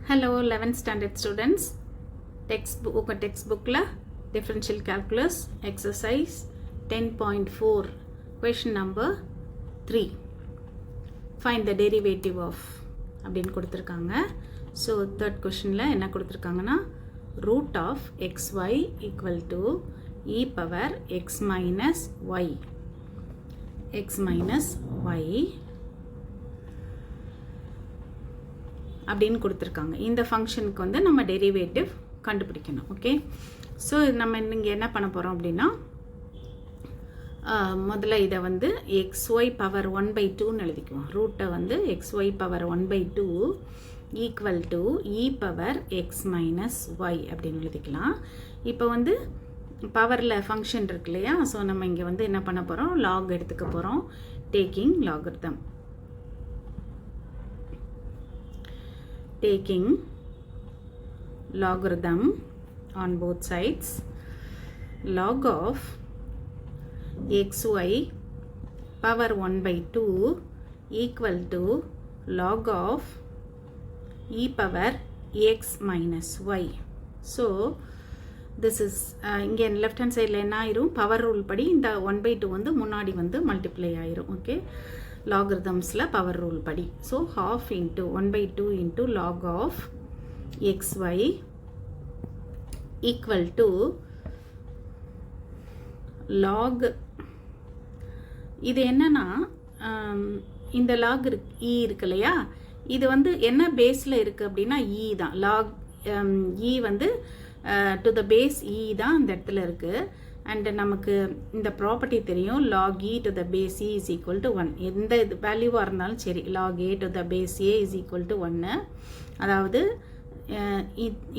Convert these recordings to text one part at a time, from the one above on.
Hello 11th standard students. Textbook la differential calculus exercise 10.4 question number 3. Find the derivative of அப்படினு கொடுத்திருக்காங்க. So third questionல என்ன கொடுத்திருக்காங்கன்னா root of xy equal to e power x minus y. x minus y அப்படின்னு கொடுத்துருக்காங்க. இந்த ஃபங்க்ஷனுக்கு வந்து நம்ம derivative கண்டுபிடிக்கணும். ஓகே, ஸோ நம்ம இங்கே என்ன பண்ண போகிறோம் அப்படின்னா முதல்ல இதை வந்து xy பவர் 1/2ன்னு எழுதிக்குவோம். ரூட்டை வந்து xy power 1/2 equal to e power x minus y அப்படின்னு எழுதிக்கலாம். இப்போ வந்து பவரில் ஃபங்க்ஷன் இருக்கு இல்லையா, ஸோ நம்ம இங்கே வந்து என்ன பண்ண போகிறோம், லாக் எடுத்துக்க போகிறோம். Taking logarithm, taking logarithm on both sides, log of xy power 1/2 equal to log of e power x minus y. So this is இங்கே left hand side என்ன ஆயிரும், பவர் ரூல் படி இந்த 1/2 வந்து முன்னாடி வந்து மல்டிப்ளை ஆயிரும். ஓகே, logarithmsல பவர் ரூல் படி. So half into 1/2 into log of xy equal to log, இது என்னன்னா இந்த லாக் இ இருக்கு இல்லையா, இது வந்து என்ன பேஸில் இருக்குது அப்படின்னா இ தான். லாக் இ வந்து டு த பேஸ் இ தான் இந்த இடத்துல இருக்குது. அண்ட் நமக்கு இந்த ப்ராப்பர்ட்டி தெரியும், log e to the base e is equal to 1. எந்த இது வேல்யூவாக இருந்தாலும் சரி, log a to the base a is equal to 1. அதாவது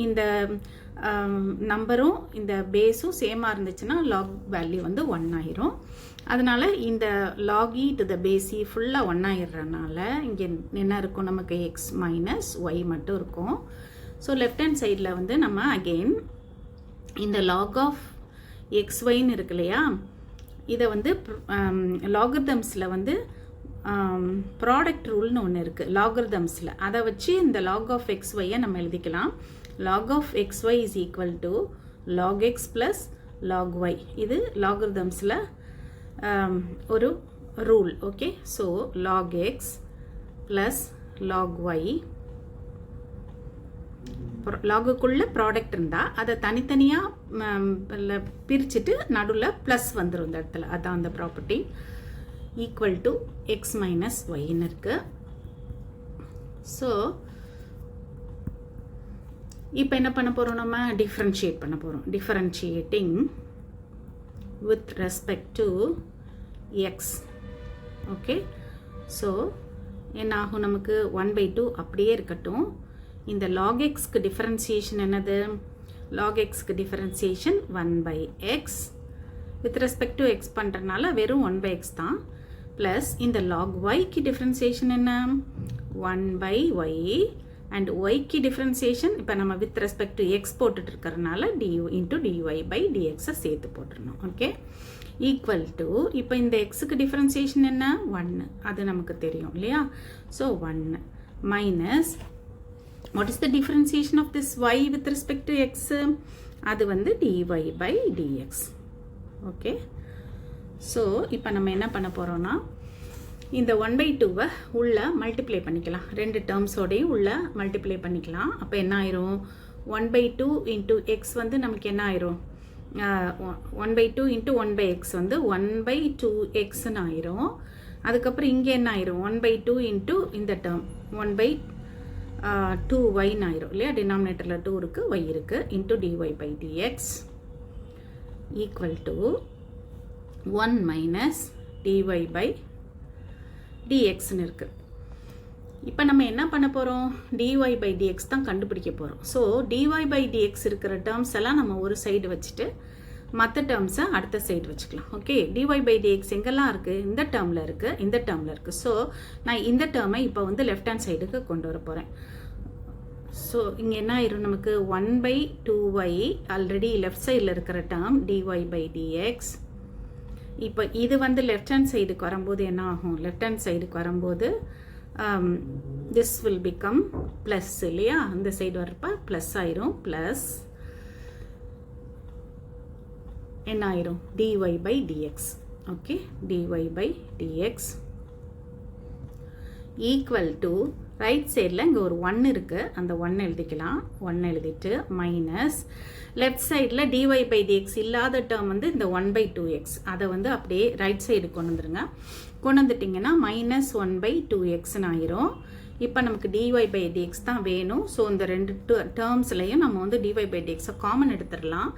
இந்த நம்பரும் இந்த பேஸும் சேமாக இருந்துச்சுன்னா log வேல்யூ வந்து 1 ஆயிரும். அதனால் இந்த log e to the base e ஃபுல்லாக 1 ஆயிடுறதுனால இங்கே என்ன இருக்கும், நமக்கு எக்ஸ் மைனஸ் ஒய் மட்டும் இருக்கும். ஸோ லெஃப்ட் ஹேண்ட் சைடில் வந்து நம்ம அகெயின் இந்த log ஆஃப் xyன்னு இருக்கு இல்லையா, இதை வந்து லாகர்தம்ஸில் வந்து ப்ராடக்ட் ரூல்னு ஒன்று இருக்குது லாகர்தம்ஸில். அதை வச்சு இந்த லாக் ஆஃப் xyயை நம்ம எழுதிக்கலாம். Log of xy is equal to log x plus log y. இது லாகர்தம்ஸில் ஒரு rule. Okay, so log x plus log y, லாகுக்குள்ள ப்ராடக்ட் இருந்தால் அதை தனித்தனியாக பிரிச்சுட்டு நடுவில் ப்ளஸ் வந்துடும் இந்த இடத்துல. அதான் அந்த property. Equal to x minus ஒய்ன்னு இருக்கு. ஸோ இப்போ என்ன பண்ண போகிறோம், நம்ம டிஃப்ரென்ஷியேட் பண்ண போகிறோம். Differentiating with respect to x. Okay, so என்ன ஆகும், நமக்கு 1/2 அப்படியே இருக்கட்டும். இந்த log xக்கு டிஃபரன்சியேஷன் என்னது, log xக்கு differentiation 1/x with respect to x பண்ணுறதுனால வெறும் 1/x தான். ப்ளஸ் இந்த log yக்கு டிஃபரன்சியேஷன் என்ன, 1/y அண்ட் ஒய்க்கு டிஃபரன்சியேஷன் இப்போ நம்ம வித் ரெஸ்பெக்ட் டு எக்ஸ் போட்டுட்டு இருக்கிறதுனால du இன்ட்டு dy/dxை சேர்த்து போட்டுருணும். ஓகே, ஈக்குவல் டு இப்போ இந்த எக்ஸுக்கு டிஃபரன்சியேஷன் என்ன, 1, அது நமக்கு தெரியும் இல்லையா. So 1 minus what is the differentiation of this y with respect to x, அது வந்து dy/dx. ஓகே, ஸோ இப்போ நம்ம என்ன பண்ண போகிறோம்னா இந்த 1/2வை உள்ள மல்டிப்ளை பண்ணிக்கலாம். ரெண்டு டேர்ம்ஸோடையும் உள்ள மல்டிப்ளை பண்ணிக்கலாம். அப்போ என்ன ஆயிரும், 1/2 இன்ட்டு எக்ஸ் வந்து நமக்கு என்ன ஆயிரும், 1/2 இன்ட்டு 1/x வந்து 1/2xன்னு ஆயிரும். அதுக்கப்புறம் இங்கே என்ன ஆயிரும், 1/2 இன்ட்டு இந்த டேர்ம் 1/2y ஆயிரும் இல்லையா. டினாமினேட்டரில் 2 இருக்குது, y இருக்குது, into dy/dx equal to 1 minus dy/dxன்னு இருக்குது. இப்போ நம்ம என்ன பண்ண போகிறோம், dy/dx தான் கண்டுபிடிக்க போகிறோம். ஸோ dy/dx இருக்கிற டேர்ம்ஸ் எல்லாம் நம்ம ஒரு சைடு வச்சுட்டு மற்ற டேர்ம்ஸை அடுத்த சைடு வச்சுக்கலாம். ஓகே, dy/dx எங்கெல்லாம் இருக்குது, இந்த டேர்மில் இருக்குது, இந்த டேர்மில் இருக்குது. ஸோ நான் இந்த டேர்மை இப்போ வந்து லெஃப்ட் ஹேண்ட் சைடுக்கு கொண்டு வர போகிறேன். ஸோ இங்கே என்ன ஆயிரும், நமக்கு 1/2y ஆல்ரெடி லெஃப்ட் சைடில் இருக்கிற டேர்ம் dy/dx. இப்போ இது வந்து லெஃப்ட் ஹேண்ட் சைடுக்கு வரும்போது என்ன ஆகும், லெஃப்ட் ஹேண்ட் சைடுக்கு வரும்போது this will become plus இல்லையா, இந்த சைடு வரப்ப ப்ளஸ் ஆயிரும். ப்ளஸ் என்ன ஆயிரும், dy by dx. Okay, dy by dx equal to right சைடில் இங்கே ஒரு 1 இருக்குது, அந்த 1 எழுதிக்கலாம். 1 எழுதிட்டு மைனஸ் லெஃப்ட் சைடில் dy by dx இல்லாத டேர்ம் வந்து இந்த 1/2x, அதை வந்து அப்படியே ரைட் சைடு கொண்டு வந்துருங்க. கொண்டு வந்துட்டிங்கன்னா மைனஸ் 1/2xன்னு ஆயிரும். இப்போ நமக்கு dy by dx தான் வேணும். ஸோ இந்த ரெண்டு டேர்ம்ஸ்லையும் நம்ம வந்து dy by dx காமன் எடுத்துடலாம்.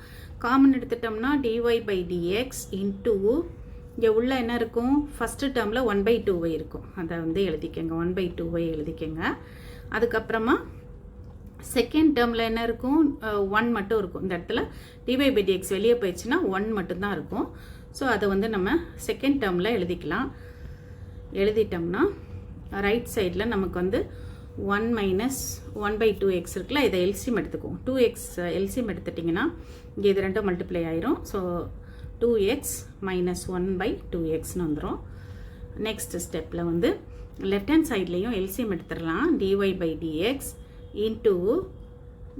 காமன் எடுத்துட்டோம்னா dy by dx இன்டூ இங்கே உள்ள என்ன இருக்கும், ஃபஸ்ட்டு டேர்மில் 1/2y இருக்கும், அதை வந்து எழுதிக்கங்க. 1/2y எழுதிக்கங்க. அதுக்கப்புறமா செகண்ட் டேர்மில் என்ன இருக்கும், 1 மட்டும் இருக்கும். இந்த இடத்துல dy by dx வெளியே போயிடுச்சுன்னா 1 மட்டும்தான் இருக்கும். ஸோ அதை வந்து நம்ம செகண்ட் டேர்மில் எழுதிக்கலாம். எழுதிட்டோம்னா ரைட் சைடில் நமக்கு வந்து 1 மைனஸ் 1/2x இருக்குல்ல, இதை எல்சிஎம் எடுத்துக்குவோம். 2x எல்சிஎம் எடுத்துட்டிங்கன்னா இங்கே இது ரெண்டும் மல்டிப்ளை ஆயிரும். ஸோ 2x மைனஸ் 1/2xன்னு வந்துடும். நெக்ஸ்ட் ஸ்டெப்பில் வந்து லெஃப்ட் ஹேண்ட் சைட்லேயும் எல்சிஎம் எடுத்துடலாம். dy by dx இன்டூ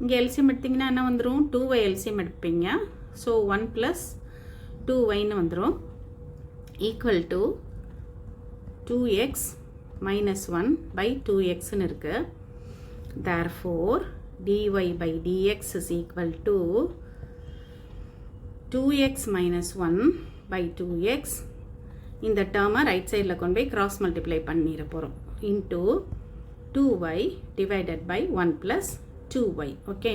இங்கே எல்சிஎம் எடுத்திங்கன்னா என்ன வந்துடும், 2y எல்சிஎம் எடுப்பீங்க. ஸோ 1 + 2yன்னு வந்துடும். ஈக்குவல் டு 2x minus 1/2xன்னு இருக்குது. therefore dy by dx is equal to 2x minus 1/2x. இந்த டேர்மை ரைட் சைடில் கொண்டு போய் கிராஸ் மல்டிப்ளை பண்ணிட போகிறோம். Into 2y divided by 1 + 2y. Okay,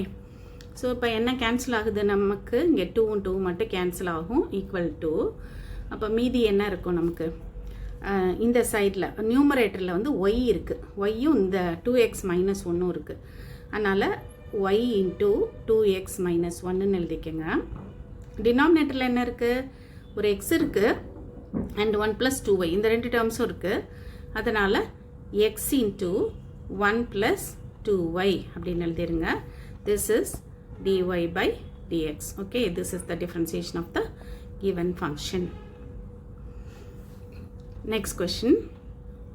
so இப்போ என்ன கேன்சல் ஆகுது நமக்கு, இங்கே 2 2 மட்டும் கேன்சல் ஆகும். ஈக்குவல் டு அப்போ மீதி என்ன இருக்கும் நமக்கு, இந்த சைடில் நியூமரேட்டரில் வந்து y இருக்குது, ஒய்யும் இந்த 2x minus 1 இருக்குது. அதனால் y இன்டூ 2x minus 1ன்னு எழுதிக்கங்க. டினாமினேட்டரில் என்ன இருக்குது, ஒரு x இருக்குது அண்ட் 1 + 2y, இந்த ரெண்டு டேர்ம்ஸும் இருக்குது. அதனால் x இன்டூ 1 + 2y அப்படின்னு எழுதிருங்க. This is dy by dx. Okay, this is the differentiation of the given function. Next question,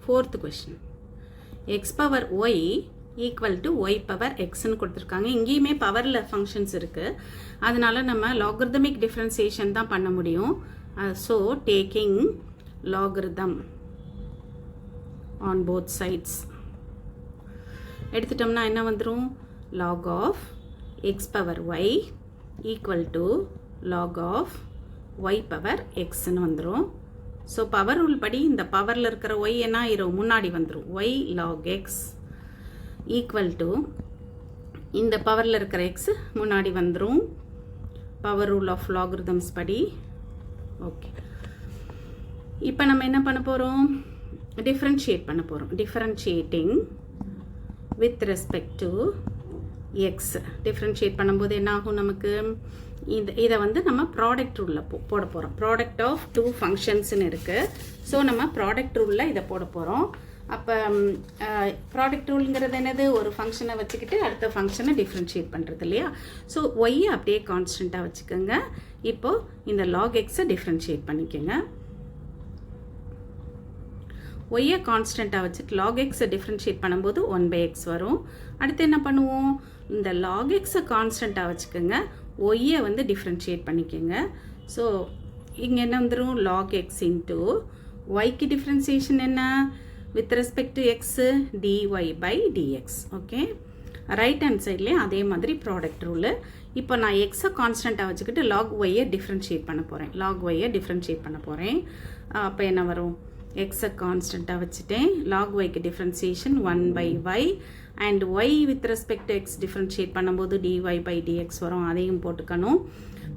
fourth question. x power y equal to y power xன்னு கொடுத்துருக்காங்க. இங்கேயுமே பவரில் ஃபங்க்ஷன்ஸ் இருக்குது, அதனால் நம்ம லாகரிதமிக் டிஃப்ரென்சியேஷன் தான் பண்ண முடியும். So taking logarithm on both sides எடுத்துட்டோம்னா என்ன வந்துடும், log of x power y equal to log of y power xன்னு வந்துடும். ஸோ பவர் ரூல் படி இந்த பவரில் இருக்கிற y என்ன ஆயிரும், முன்னாடி வந்துடும். y log x equal to இந்த பவரில் இருக்கிற x முன்னாடி வந்துடும், பவர் ரூல் ஆஃப் லாகரிதம்ஸ் படி. ஓகே, இப்போ நம்ம என்ன பண்ண போகிறோம், டிஃப்ரென்ஷியேட் பண்ண போகிறோம். Differentiating with respect to x. Differentiate பண்ணும்போது என்ன ஆகும் நமக்கு, இதை வந்து நம்ம ப்ராடக்ட் ரூலில் போட போகிறோம். ப்ராடக்ட் ஆஃப் 2 ஃபங்க்ஷன்ஸ்னு இருக்குது. ஸோ நம்ம ப்ராடக்ட் ரூலில் இதை போட போகிறோம். அப்போ ப்ராடக்ட் ரூலுங்கிறது என்னது, ஒரு ஃபங்க்ஷனை வச்சுக்கிட்டு அடுத்த ஃபங்க்ஷனை டிஃப்ரென்ஷியேட் பண்ணுறது இல்லையா. ஸோ ஒய்யை அப்படியே கான்ஸ்டண்ட்டாக வச்சுக்கோங்க. இப்போது இந்த லாக் எக்ஸை டிஃப்ரென்ஷியேட் பண்ணிக்கோங்க. ஒய்யை கான்ஸ்டண்ட்டாக வச்சுட்டு லாக் எக்ஸை டிஃப்ரென்ஷியேட் பண்ணும்போது 1/x வரும். அடுத்து என்ன பண்ணுவோம், இந்த லாக் எக்ஸை கான்ஸ்டண்ட்டாக வச்சுக்கோங்க, ஒய்யை வந்து டிஃப்ரென்ஷியேட் பண்ணிக்கோங்க. ஸோ இங்கே என்ன வந்துடும், லாக் எக்ஸ் இன்ட்டு ஒய்க்கு டிஃப்ரென்சியேஷன் என்ன, with respect to x dy by dx. Okay, right hand சைட்லேயும் அதே மாதிரி ப்ராடக்ட் ரூலு. இப்போ நான் எக்ஸை கான்ஸ்டண்ட்டாக வச்சுக்கிட்டு லாக் ஒய்யை டிஃப்ரென்ஷியேட் பண்ண போகிறேன். லாக் ஒய்யை டிஃப்ரென்ஷியேட் பண்ண போகிறேன். அப்போ என்ன வரும், எக்ஸை கான்ஸ்டண்ட்டாக வச்சுட்டேன், லாக் ஒய்க்கு differentiation 1/y and y with respect to x differentiate பண்ணும்போது dy by dx வரும், அதையும் போட்டுக்கணும்.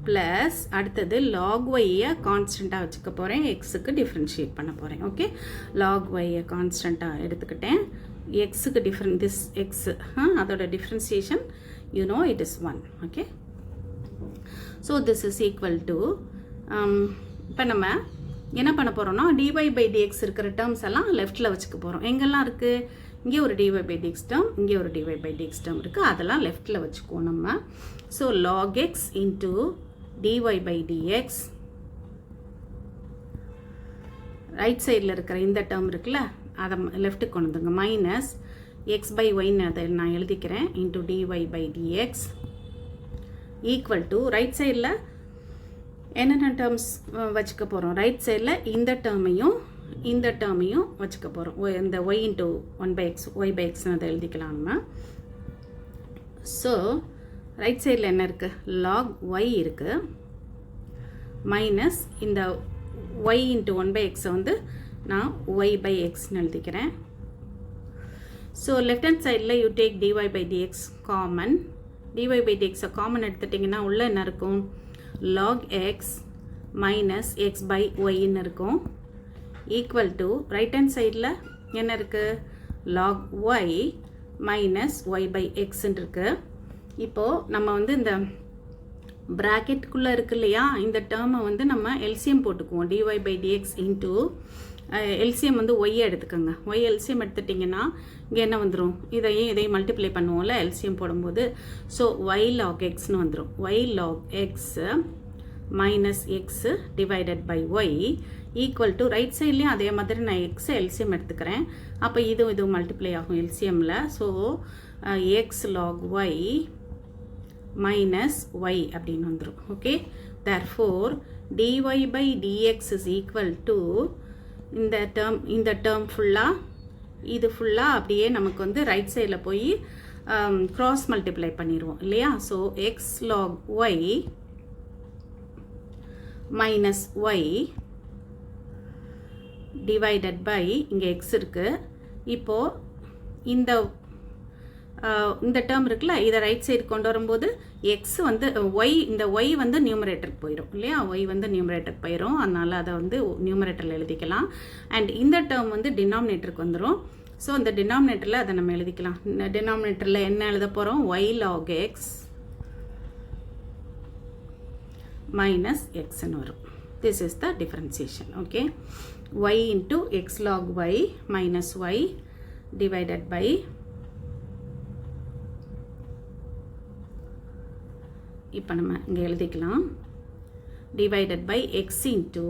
ப்ளஸ் அடுத்தது லாக் ஒய்யை கான்ஸ்டண்ட்டாக வச்சுக்க போகிறேன், எக்ஸுக்கு டிஃப்ரென்ஷியேட் பண்ண போகிறேன். ஓகே, லாக் ஒய்யை கான்ஸ்டண்ட்டாக எடுத்துக்கிட்டேன், எக்ஸுக்கு திஸ் எக்ஸ் அதோட differentiation it is 1. Okay, so this is equal to, இப்போ நம்ம என்ன பண்ண போகிறோம்னா dy by dx இருக்கிற டேர்ம்ஸ் எல்லாம் லெஃப்டில் வச்சுக்க போகிறோம். எங்கெல்லாம் இருக்குது, இங்கே ஒரு dy by dx டேர்ம், இங்கே ஒரு dy by dx டேர்ம் இருக்குது, அதெல்லாம் லெஃப்டில் வச்சுக்குவோம் நம்ம. So log x into dy by dx, right சைடில் இருக்கிற இந்த டேர்ம் இருக்குல்ல, அதை லெஃப்ட்டுக்கு கொண்டு வந்துங்க. மைனஸ் எக்ஸ் பை ஒய்ன்னு அதை நான் எழுதிக்கிறேன் into dy by dx equal to right சைடில் என்னென்ன டேர்ம்ஸ் வச்சுக்க போகிறோம். ரைட் சைடில் இந்த டேர்மையும் வச்சுக்க போகிறோம். இந்த Y into 1/x Y by எக்ஸ்னு அதை எழுதிக்கலாம் நம்ம. ஸோ ரைட் சைடில் என்ன இருக்குது, log y இருக்குது, மைனஸ் இந்த y இன்ட்டு 1/x வந்து நான் y பை எக்ஸ்னு எழுதிக்கிறேன். ஸோ லெஃப்ட் ஹேண்ட் சைடில் you take dy by dx common. dy by dxை காமன் எடுத்துட்டிங்கன்னா உள்ளே என்ன இருக்கும், log x minus x by ஒய்ன்னு இருக்கும் ஈக்குவல் டு ரைட் ஹேண்ட் சைடில் என்ன இருக்குது, log y minus y by எக்ஸ்ன்னு இருக்குது. இப்போது நம்ம வந்து இந்த ப்ராக்கெட்டுக்குள்ளே இருக்கு இல்லையா, இந்த டேர்மை வந்து நம்ம எல்சிஎம் போட்டுக்குவோம். dy by dx into LCM வந்து ஒய்யை எடுத்துக்கோங்க. ஒய் எல்சிஎம் எடுத்துட்டிங்கன்னா இங்கே என்ன வந்துடும், இதையும் மல்டிப்ளை பண்ணுவோம்ல எல்சிஎம் போடும்போது. ஸோ ஒய் லாக் எக்ஸ்னு வந்துடும். Y log x minus x divided by y equal to right சைட்லேயும் அதே மாதிரி நான் எக்ஸ் எல்சிஎம் எடுத்துக்கிறேன். அப்போ இதுவும் மல்டிப்ளை ஆகும் எல்சிஎம்மில். So x log y minus y அப்படின்னு வந்துடும். Okay, therefore dy by dx is equal to இந்த டேர்ம் ஃபுல்லாக இது ஃபுல்லாக அப்படியே நமக்கு வந்து ரைட் சைடில் போய் கிராஸ் மல்டிப்ளை பண்ணிடுவோம் இல்லையா. So x log y minus y divided by இங்கே எக்ஸ் இருக்குது. இப்போது இந்த டேர்ம் இருக்குல்ல, இதை ரைட் சைடு கொண்டு வரும்போது எக்ஸ் வந்து ஒய், இந்த ஒய் வந்து நியூமரேட்டருக்கு போயிடும் இல்லையா, ஒய் வந்து நியூமரேட்டருக்கு போயிடும். அதனால் அதை வந்து நியூமரேட்டரில் எழுதிக்கலாம். அண்ட் இந்த டேர்ம் வந்து டினாமினேட்டருக்கு வந்துடும். ஸோ இந்த டினாமினேட்டரில் அதை நம்ம எழுதிக்கலாம். டினாமினேட்டரில் என்ன எழுத போகிறோம், ஒய் லாக் எக்ஸ் மைனஸ் எக்ஸ்ன்னு வரும். This is the differentiation. Okay, y into x log y minus y divided by இப்போ நம்ம இங்கே எழுதிக்கலாம் divided by x into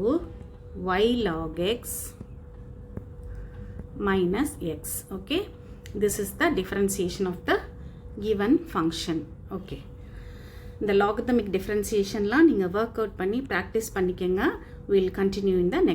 y log x minus x. Okay, this is the differentiation of the given function. Okay, இந்த logarithmic டிஃபரன்சியேஷன்லாம் நீங்கள் work out பண்ணி practice பண்ணிக்கோங்க. Will continue in the next